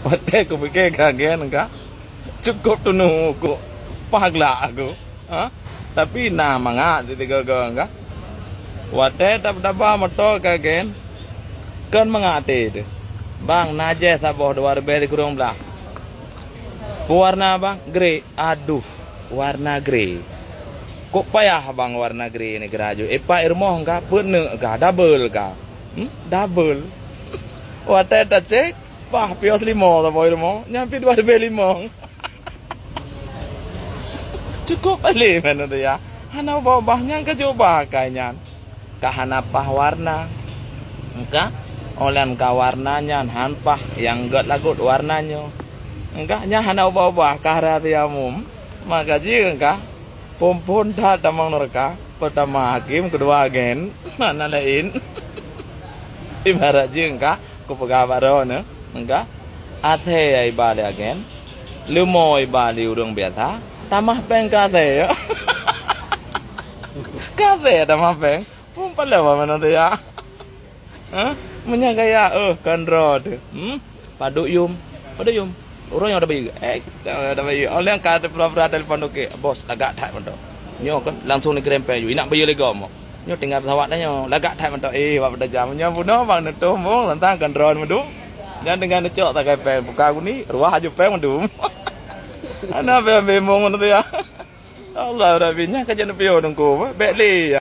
Wate ko pikir kagen enggak. Cukup tunu ko pagla aku. Tapi nama ngak tiga enggak. Wate daba motor kagen. Kan mengate itu. Bang naje saboh 2 di kurung belah. Warna bang grey. Aduh, warna grey. Kok payah bang warna grey ini geraju. Pak irmoh enggak pene enggak double enggak. Double. Wate tak cek. Wah, pios 5 saboh irmoh. Nyampe 2,5. Cukup beli mana tu ya. Hana bawahnya ke coba kayaknya. Kahana pah warna. Enggak. Olan ka warnanya hanpah yang enggak lagut warnanya. Enggaknya hana ubah-ubah kahara tiamum. Maka jika enggak pompon dah tamang neraka. Pertama hakim, kedua agen. Mana lain. Ibarat jika enggak kupega barone. Enggak. Ate ya ibale agen. Lumo ibale urung biasa. Tamah peng kate ya. Kate tamah peng. Pun pala mana tu ya. Menyagaya kandro tu. Paduk yum. Orang yang ada bayi. Ada bayi. Oleh yang kata pura-pura telefon okey. Bos lagak tak mendo. Nyo kan langsung ni krempe you. Nak bayi lagi mo. Nyo tinggal pesawat dah nyo. Lagak tak mendo. Wak pada jam nyo buno bang netu mo tentang kandro mendo. Jangan dengan necok tak kai pen. Buka aku ni ruah aju pen mendo. Ana be memong mendo ya. Allah rabinya kajian pio nungku. Bekli ya.